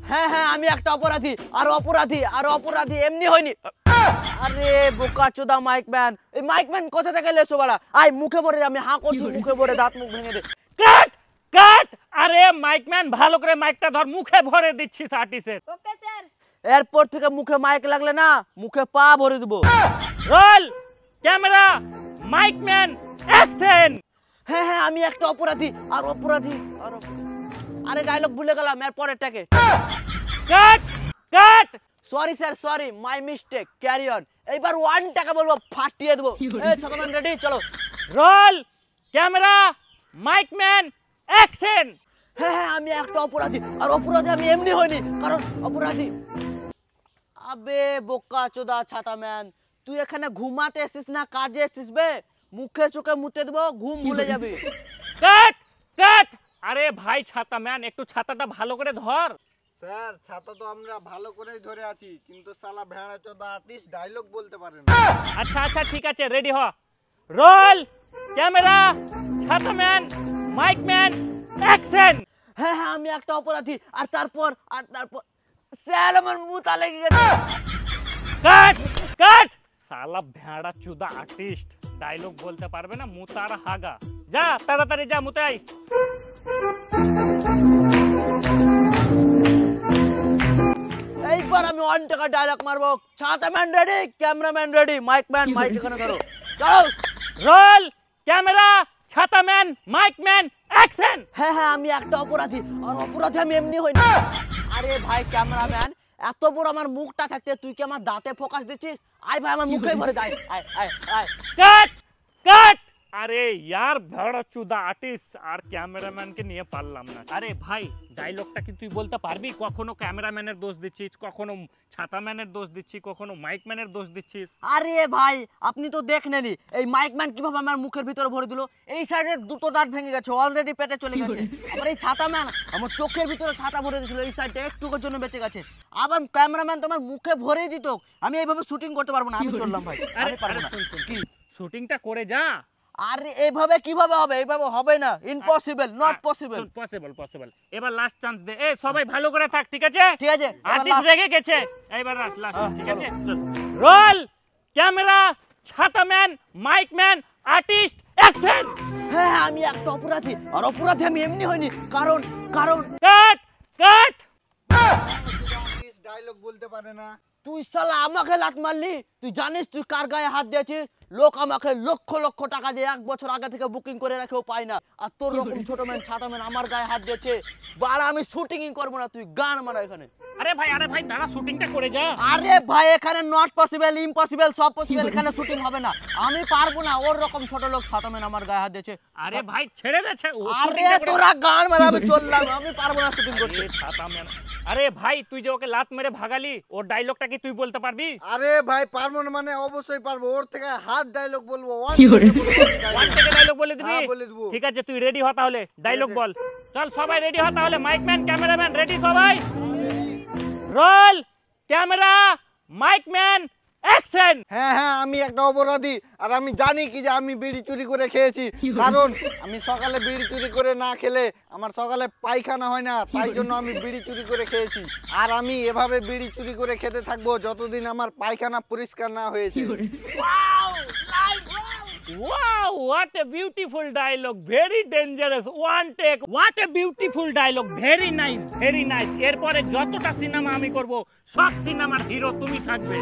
হ্যাঁ হ্যাঁ আমি একটা অপরাধী আর অপরাধী আর অপরাধী এমনি হয়নি। আরে বোকাচোদা মাইকম্যান, এই মাইকম্যান কোথা থেকে এসেছো বাড়া? আয় মুখে ভরে আমি হাঁ করছি, মুখে ভরে দাঁত মুখ ভেঙে দে। কাট কাট। আরে মাইকম্যান ভালো করে মাইকটা ধর, মুখে ভরে দিচ্ছিস আর্টিস্টের। Okay sir. এরপর থেকে মুখে মাইক লাগলে না মুখে পা ভরে দেবো। Role camera mic man action. হ্যাঁ হ্যাঁ আমি একটা অপরাধী আর অপরাধী আর আরে ডায়লগ ভুলে গেলাম এর পরেরটাকে। Cut cut. Sorry sir sorry, my mistake, carry on. এইবার 1 টাকা বলবো ফাটিয়ে দেবো। এই ছোটম্যান রেডি, চলো। Roll camera mic man action. হ্যাঁ হ্যাঁ আমি একটা অপরাধী আর অপরাধী আমি এমনি হইনি, কারণ অপরাধী। আবে বোকাচোদা ছাতাম্যান, তুই এখানে ঘুমাতে এসেছিস না কাজে এসেছিস বে? মুখে চোখে মুতে দেবো, ঘুম ভুলে যাবি। কাট কাট। আরে ভাই ছাতা ম্যান, একটু ছাতাটা ভালো করে ধর। স্যার ছাতা তো আমরা ভালো করেই ধরে আছি, কিন্তু শালা ভেড়া চোদা আর্টিস্ট ডায়লগ বলতে পারে না। আচ্ছা আচ্ছা ঠিক আছে, রেডি হ। রোল ক্যামেরা ছাতাম্যান মাইকম্যান অ্যাকশন। হ্যাঁ হ্যাঁ আমি একটা অপরাধী আর তারপর স্যার আমার মুতা লেগে গেছে। কাট কাট। শালা ভেড়া চুদা আর্টিস্ট ডায়লগ বলতে পারবে না, মুতার হাগা। যা তাড়াতাড়ি যা, মুতে আই। এইবার আমি 1 টাকা ডায়লগ মারবো। ছাতাম্যান ready, cameraman ready, mic man mic এখানে ধরো, চলো। রোল ক্যামেরা ছাতাম্যান মাইকম্যান অ্যাকশন। হ্যাঁ হ্যাঁ আমি একটা অপরাধী আর অপরাধী আমি এমনি হই না। আরে ভাই ক্যামেরাম্যান, এত বড় আমার মুখটা থাকতে তুই কি আমার দাঁতে ফোকাস দিচ্ছিস? আয় ভাই আমার মুখে ভরে দাই, আয় আয় আয়। কাট কাট। আরে ইয়ার ভেড়া চুদা আর্টিস্ট আর ক্যামেরাম্যানকে নিয়ে পারলাম না। আরে ভাই ডায়লগটা কি তুই বলতে পারবি? কখনো ক্যামেরাম্যানের দোষ দিচ্ছিস, কখনো ছাতাম্যানের দোষ দিচ্ছিস, কখনো মাইকম্যানের দোষ দিচ্ছিস। আরে ভাই আপনি তো দেখলেনই এই মাইকম্যান কিভাবে আমার মুখের ভিতরে ভরে দিল। এই সাইডের দুটো দাঁত ভেঙে গেছে, অলরেডি পেটে চলে গেছে। আবার এই ছাতাম্যান আমার চোখের ভিতরে ছাতা ভরে দিয়েছিল, এই সাইডটা একটুকুর জন্য বেঁচে গেছে। আবার ক্যামেরাম্যান তো আমার মুখে ভরেই দিত। আমি এইভাবে শুটিং করতে পারবো না, আমি চললাম ভাই, আমি পারবো না। কি শুটিংটা করে যা। আরে এইভাবে কিভাবে হবে? এইভাবে হবে না, impossible, not possible. Possible possible. এবার লাস্ট চান্স দে। এই সবাই ভালো করে থাক, ঠিক আছে? ঠিক আছে আর্টিস্ট রেগে গেছে, এইবার লাস্ট ঠিক আছে? রোল ক্যামেরা ছাতাম্যান মাইকম্যান আর্টিস্ট অ্যাকশন। হ্যাঁ হ্যাঁ আমি একটা অপরাধী আর অপরাধী আমি এমনি হইনি, কারণ কাট কাট। আর্টিস্ট ডায়লগ বলতে পারে না। তুই শালা আমাকে লাত মারলি। তুই জানিস তুই কার গায়ে হাত দিয়েছিস? লোক আমাকে লক্ষ লক্ষ টাকা দিয়ে 1 বছর আগে থেকে বুকিং করে রাখেও পায় না, আর তোর রকম ছোট ম্যান ছাতা ম্যান আমার গায়ে হাত দিয়েছে। বাড়া আমি শুটিংই করবো না, তুই গান মারা এখানে। আরে ভাই দাঁড়া, শুটিংটা করে যা। আরে ভাই এখানে নট পসিবল, ইম্পসিবল সব পসিবল, এখানে শুটিং হবে না, আমি পারবো না। ওর রকম ছোট লোক ছাতা ম্যান আমার গায়ে হাত দিয়েছে। আরে ভাই ছেড়ে দেছে। আরে তোরা গান মারা, আমি চললাম, আমি পারবো না শুটিং করতে। ছাতাম্যান। আরে ভাই তুই যে ওকে লাত মেরে ভাগালি, ওর ডায়লগটা কি তুই বলতে পারবি? আরে ভাই পারবো না মানে অবশ্যই পারবো, ওর থেকে হাত ডায়লগ বলবো। 1 থেকে ডায়লগ বলে দিবি? হ্যাঁ বলে দেবো। ঠিক আছে তুই রেডি হ তাহলে, ডায়লগ বল। চল সবাই রেডি হ তাহলে, মাইকম্যান ক্যামেরাম্যান রেডি সবাই? Role camera mic man action. হ্যাঁ হ্যাঁ আমি একটা অপরাধী আর আমি জানি কি যে আমি বিড়ি চুরি করে খেয়েছি, কারণ আমি সকালে বিড়ি চুরি করে না খেলে আমার সকালে পায়খানা হয় না, তাই জন্য আমি বিড়ি চুরি করে খেয়েছি। আর আমি এভাবে বিড়ি চুরি করে খেতে থাকবো যতদিন আমার পায়খানা পরিষ্কার না হয়েছে। Wow, what a beautiful dialogue, very dangerous, one take, what a beautiful dialogue, very nice, very nice. এরপরে যতটা সিনেমা আমি করব সব সিনেমার হিরো তুমি থাকবে।